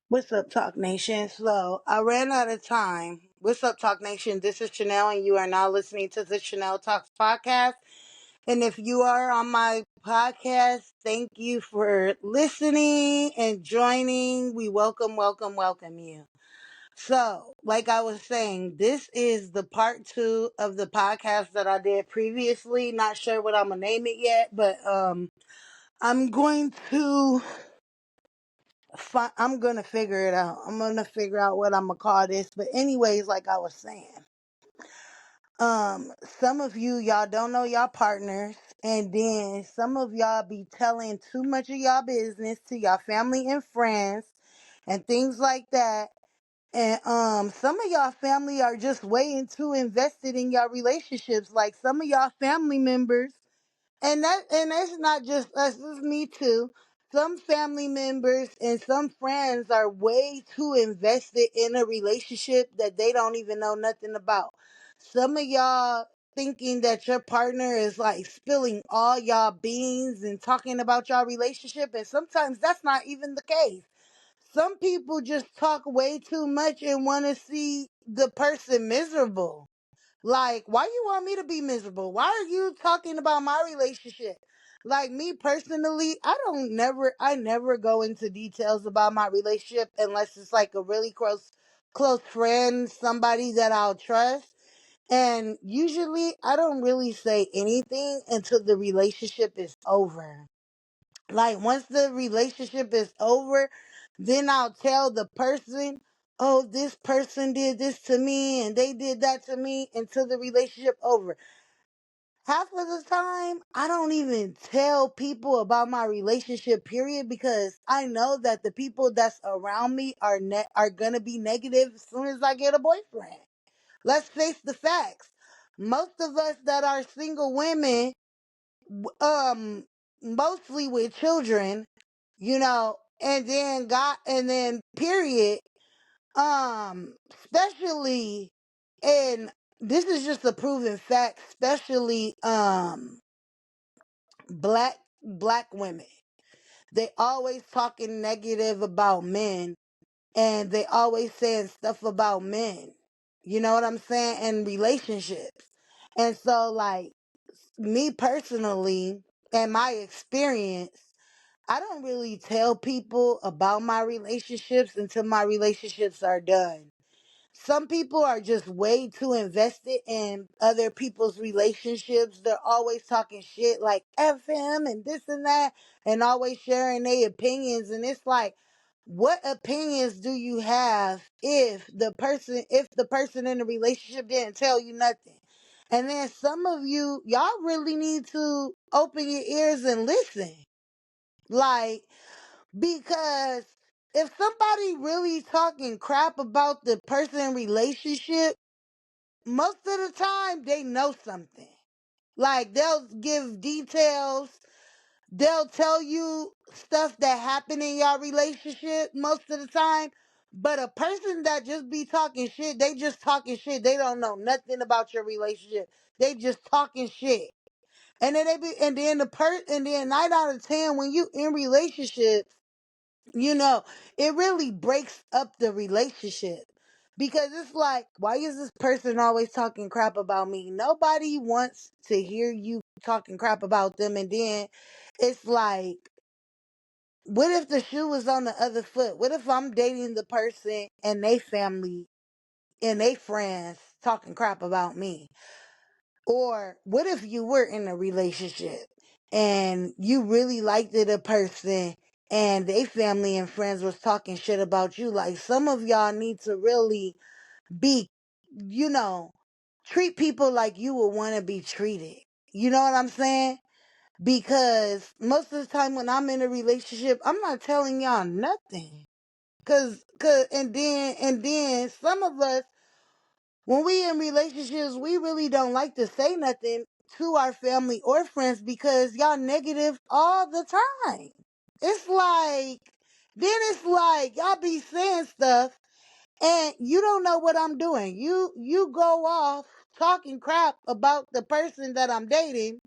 What's up, Talk Nation? So I ran out of time. What's up, Talk Nation? This is Chanel, and you are now listening to the Chanel Talks podcast. And if you are on my podcast, thank you for listening and joining. We welcome you. So, like I was saying, this is the part two of the podcast that I did previously. Not sure what I'm gonna name it yet, but I'm going to I'm gonna figure it out. I'm gonna figure out what I'm gonna call this. But anyways, like I was saying, some of y'all don't know y'all partners, and then some of y'all be telling too much of y'all business to y'all family and friends, and things like that. And some of y'all family are just way too invested in y'all relationships. Like some of y'all family members and that's not just us, it's me too. Some family members and some friends are way too invested in a relationship that they don't even know nothing about. Some of y'all thinking that your partner is like spilling all y'all beans and talking about y'all relationship, and sometimes that's not even the case. Some people just talk way too much and want to see the person miserable. Like, why you want me to be miserable? Why are you talking about my relationship? Like me personally, I never go into details about my relationship unless it's like a really close friend, somebody that I'll trust. And usually I don't really say anything until the relationship is over. Like once the relationship is over, then I'll tell the person, "Oh, this person did this to me and they did that to me," until the relationship over. Half of the time, I don't even tell people about my relationship period because I know that the people that's around me are going to be negative as soon as I get a boyfriend. Let's face the facts. Most of us that are single women, um mostly with children, and then period, especially, and this is just a proven fact, especially black women, they always talking negative about men, and they always saying stuff about men, you know what I'm saying, and relationships. And so, like, me personally and my experience, I don't really tell people about my relationships until my relationships are done. Some people are just way too invested in other people's relationships. They're always talking shit like F him and this and that, and always sharing their opinions. And it's like, what opinions do you have if the person in the relationship didn't tell you nothing? And then some of y'all really need to open your ears and listen. Like, because if somebody really talking crap about the person in relationship, most of the time they know something. Like they'll give details, they'll tell you stuff that happened in your relationship most of the time. But a person that just be talking shit, they just talking shit. They don't know nothing about your relationship. They just talking shit. And then and then 9 out of 10 when you in relationships, you know, it really breaks up the relationship because it's like, why is this person always talking crap about me? Nobody wants to hear you talking crap about them. And then it's like, what if the shoe was on the other foot? What if I'm dating the person and they family and they friends talking crap about me? Or what if you were in a relationship and you really liked a person and they family and friends was talking shit about you? Like, some of y'all need to really be, you know, treat people like you would want to be treated. You know what I'm saying? Because most of the time when I'm in a relationship, I'm not telling y'all nothing. And then some of us, when we in relationships, we really don't like to say nothing to our family or friends because y'all negative all the time. It's like, then it's like y'all be saying stuff and you don't know what I'm doing. You go off talking crap about the person that I'm dating.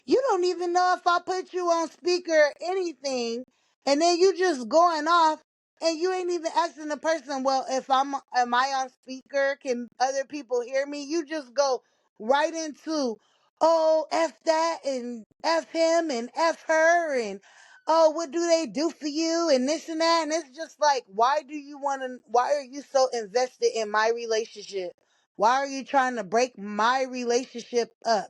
You don't even know if I put you on speaker or anything, and then you just going off. and you ain't even asking the person, well, if am I on speaker? Can other people hear me? You just go right into, oh, F that and F him and F her and oh, what do they do for you and this and that? And it's just like, why are you so invested in my relationship? Why are you trying to break my relationship up?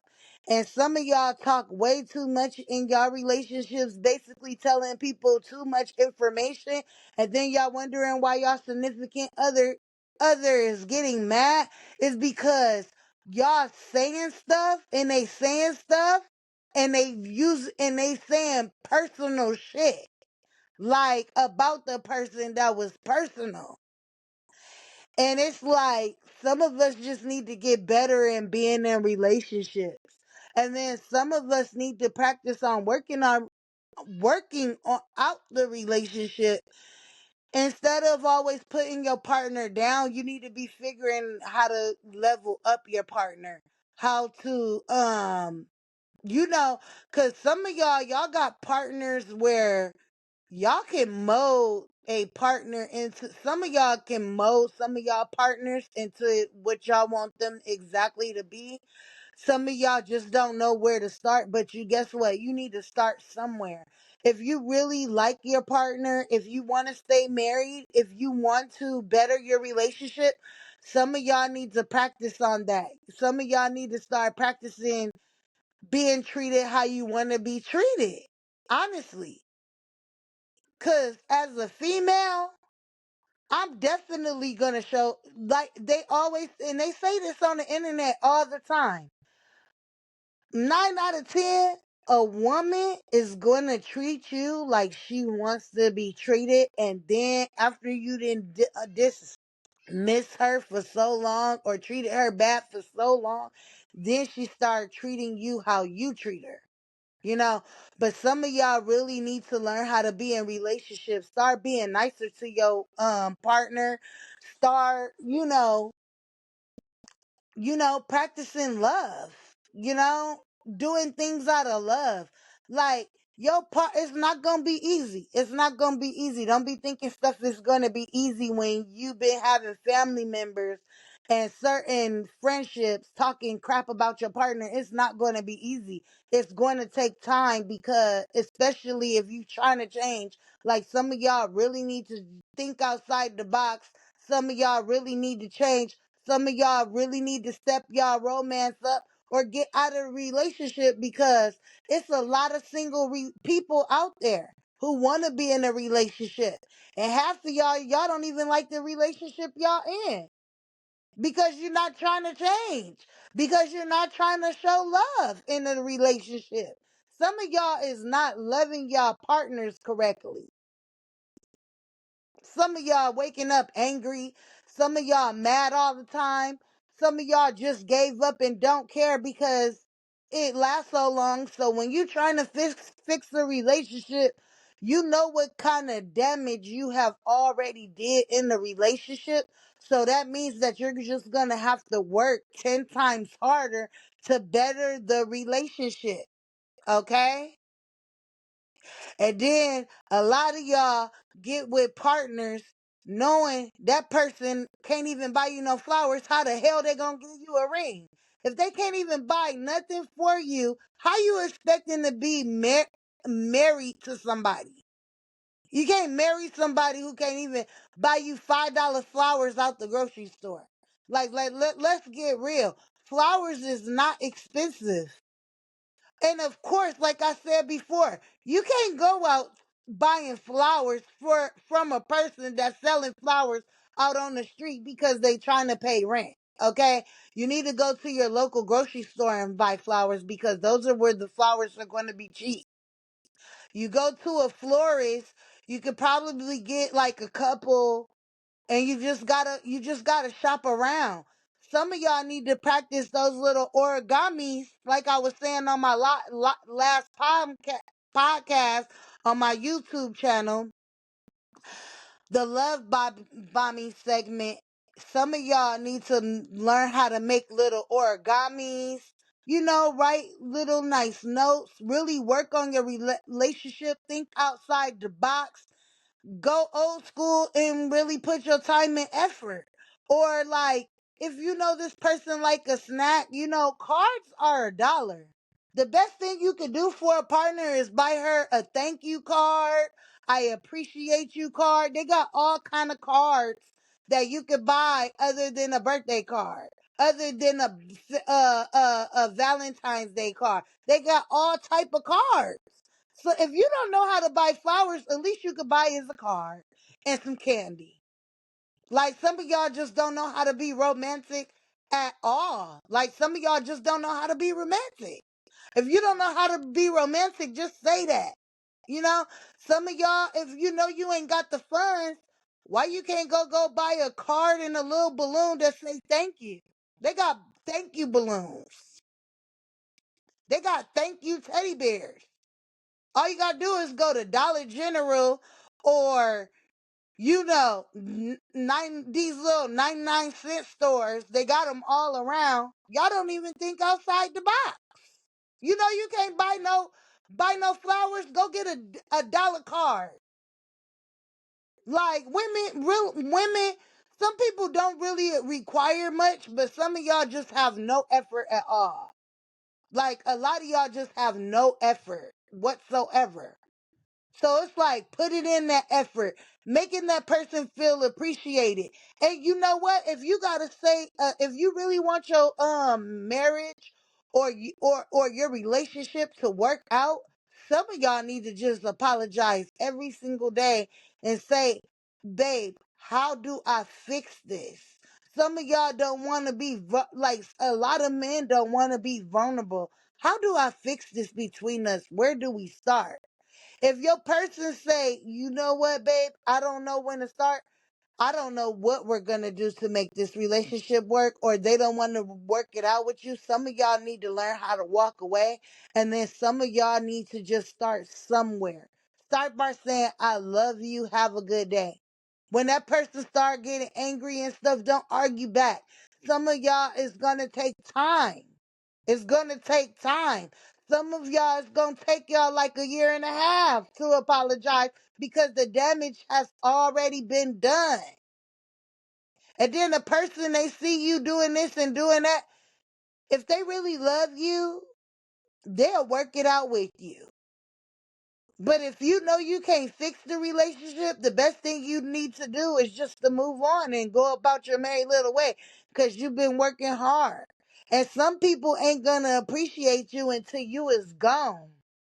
And some of y'all talk way too much in y'all relationships, basically telling people too much information, and then y'all wondering why y'all significant other is getting mad. Is because y'all saying stuff and they saying stuff and they saying personal shit like about the person that was personal. And it's like some of us just need to get better in being in relationships. And then some of us need to practice on working on out the relationship. Instead of always putting your partner down, you need to be figuring how to level up your partner. How to you know, cuz some of y'all got partners where y'all can mold a partner into some of y'all can mold some of y'all partners into what y'all want them exactly to be. Some of y'all just don't know where to start, but you guess what? You need to start somewhere. If you really like your partner, if you want to stay married, if you want to better your relationship, some of y'all need to practice on that. Some of y'all need to start practicing being treated how you want to be treated. Honestly. Cause as a female, I'm definitely gonna show like they always and they say this on the internet all the time. 9 out of 10, a woman is gonna treat you like she wants to be treated, and then after you didn't dismiss her for so long or treated her bad for so long, then she started treating you how you treat her. You know, but some of y'all really need to learn how to be in relationships. Start being nicer to your partner. Start, practicing love, doing things out of love. Like, your part, it's not gonna be easy. It's not gonna be easy. Don't be thinking stuff is gonna be easy when you've been having family members and certain friendships talking crap about your partner. It's not gonna be easy. It's going to take time because, especially if you're trying to change, like some of y'all really need to think outside the box. Some of y'all really need to change. Some of y'all really need to step y'all romance up or get out of a relationship because it's a lot of single people out there who want to be in a relationship. And half of y'all don't even like the relationship y'all in because you're not trying to change, because you're not trying to show love in a relationship. Some of y'all is not loving y'all partners correctly. Some of y'all waking up angry. Some of y'all mad all the time. Some of y'all just gave up and don't care because it lasts so long. So when you're trying to fix a relationship, you know what kind of damage you have already did in the relationship. So that means that you're just gonna have to work 10 times harder to better the relationship. Okay? And then a lot of y'all get with partners knowing that person can't even buy you no flowers. How the hell they gonna give you a ring? If they can't even buy nothing for you, how you expecting to be married to somebody? You can't marry somebody who can't even buy you $5 flowers out the grocery store. Let's get real. Flowers is not expensive. And of course, like I said before, you can't go out buying flowers from a person that's selling flowers out on the street because they trying to pay rent. Okay? You need to go to your local grocery store and buy flowers because those are where the flowers are going to be cheap. You go to a florist, you could probably get like a couple, and you just gotta shop around. Some of y'all need to practice those little origamis, like I was saying on my last podcast on my YouTube channel, the bombing segment. Some of y'all need to learn how to make little origamis. Write little nice notes. Really work on your relationship. Think outside the box. Go old school and really put your time and effort. Or like if you know this person like a snack, cards are $1. The best thing you could do for a partner is buy her a thank you card, I appreciate you card. They got all kind of cards that you could buy other than a birthday card, other than a Valentine's Day card. They got all type of cards. So if you don't know how to buy flowers, at least you could buy is a card and some candy. Like some of y'all just don't know how to be romantic at all. Like some of y'all just don't know how to be romantic. If you don't know how to be romantic, just say that. You know, some of y'all, if you know you ain't got the funds, why you can't go buy a card and a little balloon that say thank you? They got thank you balloons. They got thank you teddy bears. All you gotta do is go to Dollar General or these little 99-cent stores. They got them all around. Y'all don't even think outside the box. You can't buy no flowers. Go get a dollar card. Like real women. Some people don't really require much, but some of y'all just have no effort at all. Like a lot of y'all just have no effort whatsoever. So it's like put it in that effort, making that person feel appreciated. And you know what? If you gotta say, if you really want your marriage or your relationship to work out, some of y'all need to just apologize every single day and say, "Babe, how do I fix this?" Some of y'all don't want to be like a lot of men don't want to be vulnerable. How do I fix this between us? Where do we start? If your person say, you know what, babe, I don't know when to start. I don't know what we're gonna do to make this relationship work, or they don't want to work it out with you. Some of y'all need to learn how to walk away, and then some of y'all need to just start somewhere. Start by saying, I love you, have a good day. When that person start getting angry and stuff, don't argue back. Some of y'all is gonna take time. It's gonna take time. Some of y'all it's gonna take y'all like a year and a half to apologize because the damage has already been done. And then the person they see you doing this and doing that, if they really love you, they'll work it out with you. But if you know you can't fix the relationship, the best thing you need to do is just to move on and go about your merry little way because you've been working hard. And some people ain't gonna appreciate you until you is gone.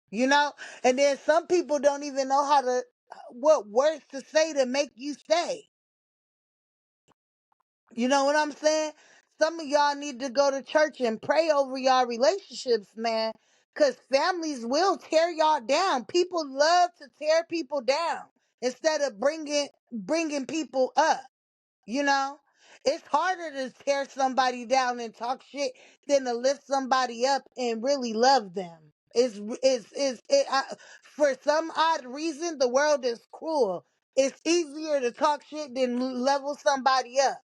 You know? And then some people don't even know what words to say to make you stay. You know what I'm saying? Some of y'all need to go to church and pray over y'all relationships, man. Because families will tear y'all down. People love to tear people down instead of bringing people up. You know, it's harder to tear somebody down and talk shit than to lift somebody up and really love them. For some odd reason, the world is cruel. It's easier to talk shit than level somebody up.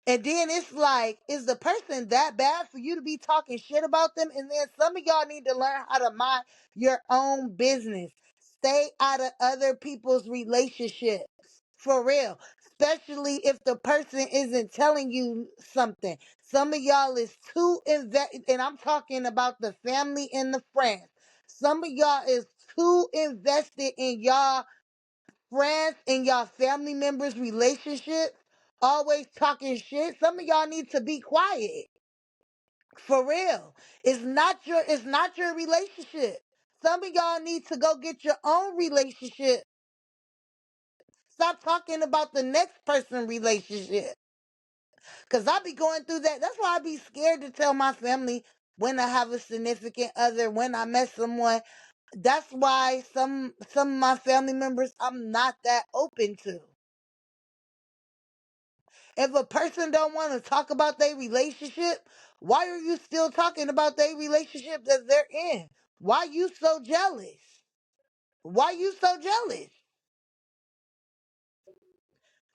And then it's like, is the person that bad for you to be talking shit about them? And then some of y'all need to learn how to mind your own business. Stay out of other people's relationships. For real. Especially if the person isn't telling you something. Some of y'all is too invested, and I'm talking about the family and the friends. Some of y'all is too invested in y'all friends and y'all family members' relationships, always talking shit. Some of y'all need to be quiet. For real. It's not your relationship. Some of y'all need to go get your own relationship. Stop talking about the next person's relationship. Cause I be going through that. That's why I be scared to tell my family when I have a significant other, when I met someone. That's why some of my family members I'm not that open to. If a person don't want to talk about their relationship, why are you still talking about their relationship that they're in? Why you so jealous? Why you so jealous?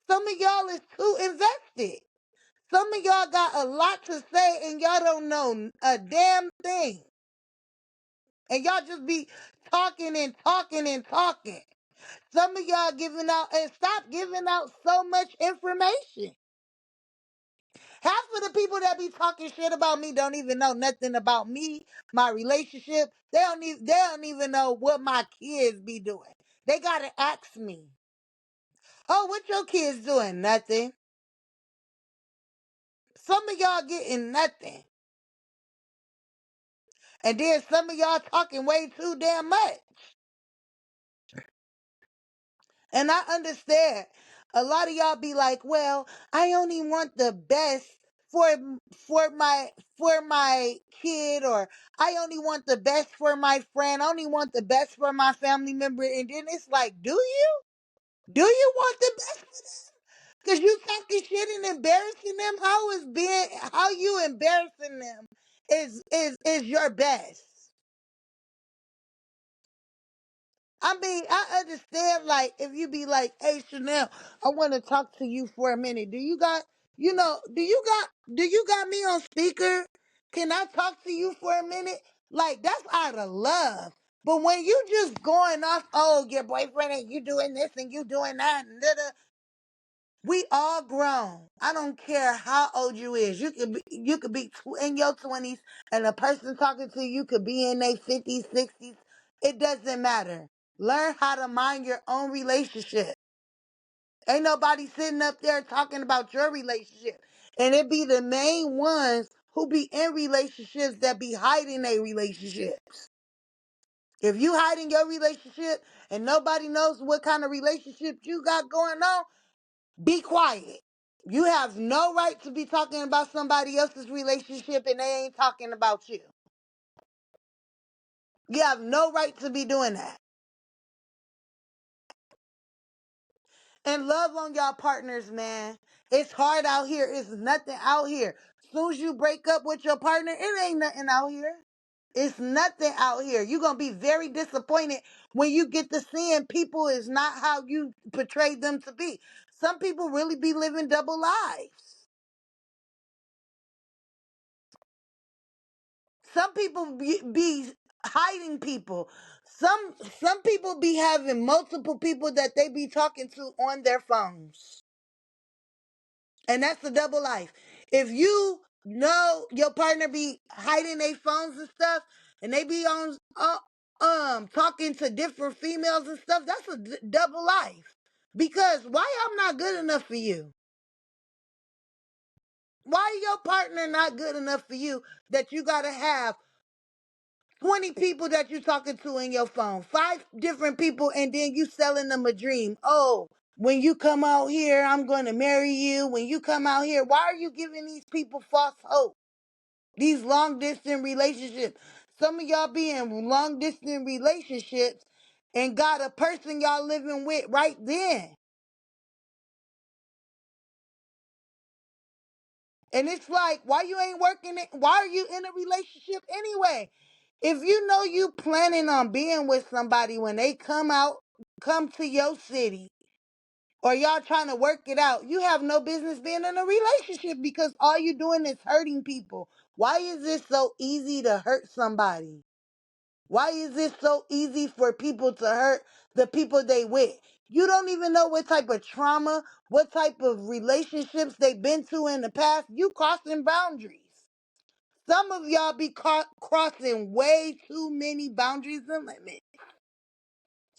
Some of y'all is too invested. Some of y'all got a lot to say and y'all don't know a damn thing. And y'all just be talking and talking and talking. Some of y'all giving out, and stop giving out so much information. Half of the people that be talking shit about me don't even know nothing about me, my relationship. They don't even know what my kids be doing. They gotta ask me. Oh, what your kids doing? Nothing. Some of y'all getting nothing. And then some of y'all talking way too damn much. And I understand. A lot of y'all be like, well, I only want the best for for my for my kid, or I only want the best for my friend. I only want the best for my family member. And then it's like, do you? Do you want the best for them? Because you talking shit and embarrassing them. How you embarrassing them is your best. I mean, I understand, like, if you be like, hey, Chanel, I want to talk to you for a minute. Do you got me on speaker? Can I talk to you for a minute? Like, that's out of love. But when you just going off, oh, your boyfriend and you doing this and you doing that, and we all grown. I don't care how old you is. You could be in your 20s, and the person talking to you could be in their 50s, 60s. It doesn't matter. Learn how to mind your own relationship. Ain't nobody sitting up there talking about your relationship. And it be the main ones who be in relationships that be hiding their relationships. If you hiding your relationship and nobody knows what kind of relationship you got going on, be quiet. You have no right to be talking about somebody else's relationship and they ain't talking about you. You have no right to be doing that. And love on y'all partners, man. It's hard out here. It's nothing out here. Soon as you break up with your partner, it ain't nothing out here. It's nothing out here. You're going to be very disappointed when you get to seeing people is not how you portrayed them to be. Some people really be living double lives. Some people be hiding people. Some people be having multiple people that they be talking to on their phones. And that's the double life. If you know your partner be hiding their phones and stuff, and they be on talking to different females and stuff, that's a double life. Because why I'm not good enough for you? Why your partner not good enough for you that you gotta have 20 people that you talking to in your phone, 5 different people, and then you selling them a dream. Oh, when you come out here, I'm going to marry you. When you come out here, why are you giving these people false hope? These long distance relationships. Some of y'all be in long distance relationships and got a person y'all living with right then. And it's like, why you ain't working it? Why are you in a relationship anyway? If you know you planning on being with somebody when they come to your city, or y'all trying to work it out, you have no business being in a relationship because all you doing is hurting people. Why is it so easy to hurt somebody? Why is it so easy for people to hurt the people they with? You don't even know what type of trauma, what type of relationships they've been to in the past. You crossing boundaries. Some of y'all be crossing way too many boundaries and limits.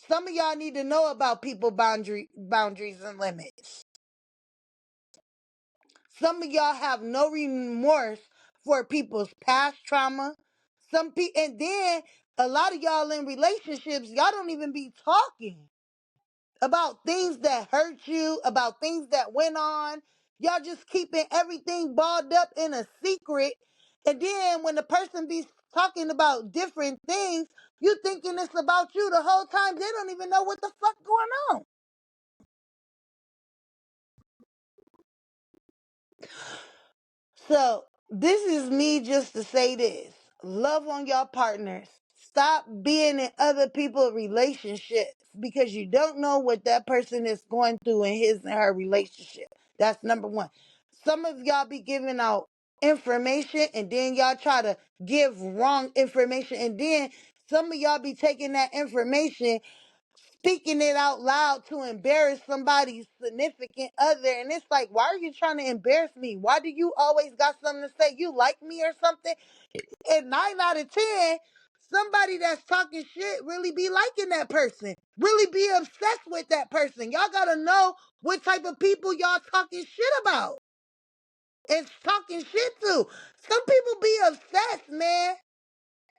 Some of y'all need to know about people boundaries and limits. Some of y'all have no remorse for people's past trauma. And then a lot of y'all in relationships, y'all don't even be talking about things that hurt you, about things that went on. Y'all just keeping everything balled up in a secret. And then when the person be talking about different things, you thinking it's about you the whole time. They don't even know what the fuck going on. So this is me just to say this. Love on your partners. Stop being in other people's relationships because you don't know what that person is going through in his and her relationship. That's number one. Some of y'all be giving out information and then y'all try to give wrong information, and then some of y'all be taking that information, speaking it out loud to embarrass somebody's significant other. And it's like, why are you trying to embarrass me? Why do you always got something to say? You like me or something? And 9 out of 10, somebody that's talking shit really be liking that person, really be obsessed with that person. Y'all gotta know what type of people y'all talking shit about and talking shit to. Some people be obsessed, man.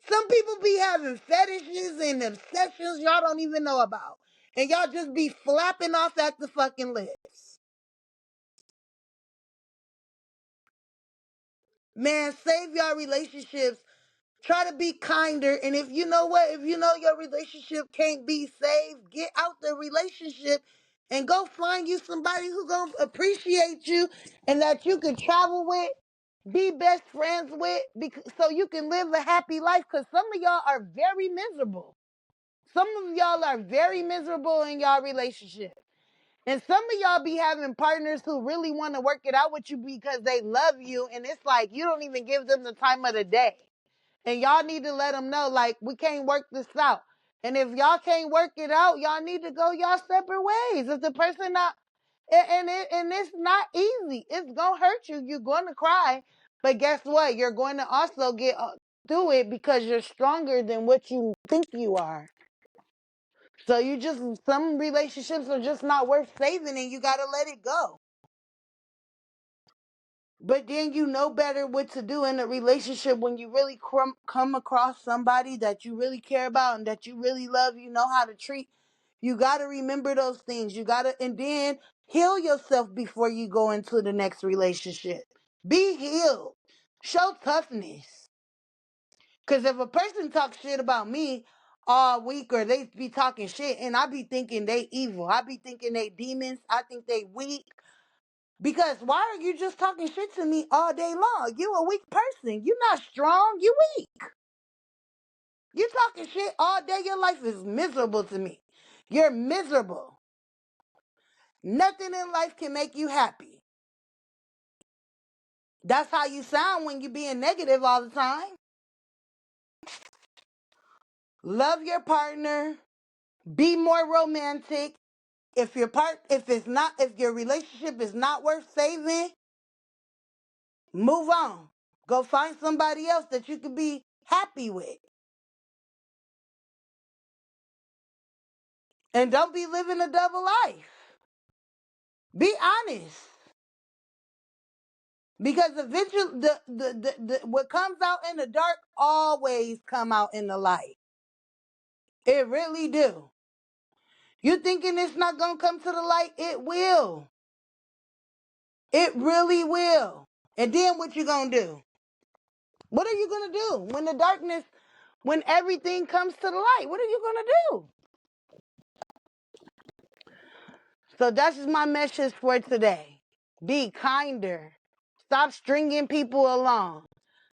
Some people be having fetishes and obsessions y'all don't even know about. And y'all just be flapping off at the fucking lips. Man, save y'all relationships. Try to be kinder. And if you know what, if you know your relationship can't be saved, get out the relationship and go find you somebody who gonna appreciate you and that you can travel with, be best friends with, so you can live a happy life. Because some of y'all are very miserable. Some of y'all are very miserable in y'all relationship. And some of y'all be having partners who really want to work it out with you because they love you. And it's like you don't even give them the time of the day. And y'all need to let them know, like, we can't work this out. And if y'all can't work it out, y'all need to go y'all separate ways. If the person not, and it's not easy. It's gonna hurt you. You're gonna cry. But guess what? You're going to also get through it because you're stronger than what you think you are. So some relationships are just not worth saving and you gotta let it go. But then you know better what to do in a relationship when you really come across somebody that you really care about and that you really love, you know how to treat. You gotta remember those things. And then heal yourself before you go into the next relationship. Be healed. Show toughness. Because if a person talks shit about me all week or they be talking shit and I be thinking they evil, I be thinking they demons, I think they weak. Because why are you just talking shit to me all day long? You a weak person. You not strong. You weak. You talking shit all day. Your life is miserable to me. You're miserable. Nothing in life can make you happy. That's how you sound when you being negative all the time. Love your partner. Be more romantic. If your relationship is not worth saving, move on. Go find somebody else that you can be happy with. And don't be living a double life. Be honest. Because eventually what comes out in the dark always come out in the light. It really do. You thinking it's not gonna come to the light? It will. It really will. And then what you gonna do? What are you gonna do when everything comes to the light? What are you gonna do? So that's just my message for today. Be kinder. Stop stringing people along.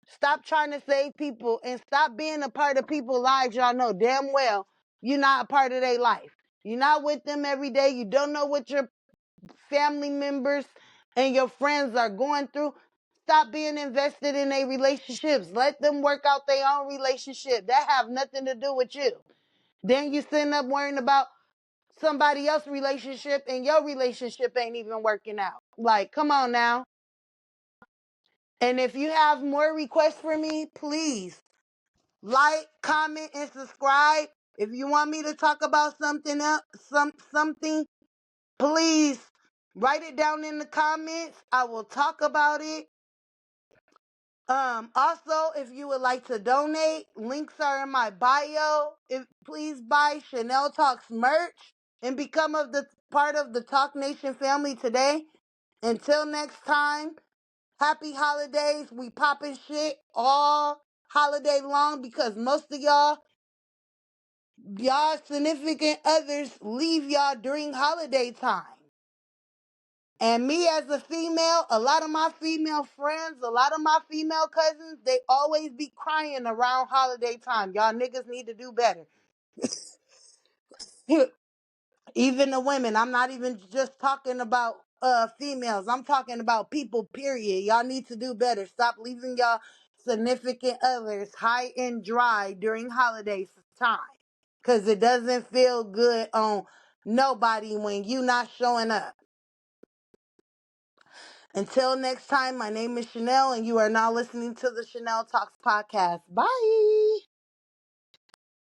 Stop trying to save people and stop being a part of people's lives. Y'all know damn well you're not a part of their life. You're not with them every day. You don't know what your family members and your friends are going through. Stop being invested in their relationships. Let them work out their own relationship. That have nothing to do with you. Then you sitting up worrying about somebody else's relationship and your relationship ain't even working out. Like, come on now. And if you have more requests for me, please like, comment, and subscribe. If you want me to talk about something else, something, please write it down in the comments. I will talk about it. Also, if you would like to donate, links are in my bio. Please buy Chanel Talks merch and become part of the Talk Nation family today. Until next time, happy holidays. We popping shit all holiday long because most of y'all significant others leave y'all during holiday time. And me as a female, a lot of my female friends, a lot of my female cousins, they always be crying around holiday time. Y'all niggas need to do better. Even the women. I'm not even just talking about females. I'm talking about people, period. Y'all need to do better. Stop leaving y'all significant others high and dry during holiday time. because it doesn't feel good on nobody when you not showing up. Until next time, my name is Chanel, and you are now listening to the Chanel Talks podcast. Bye.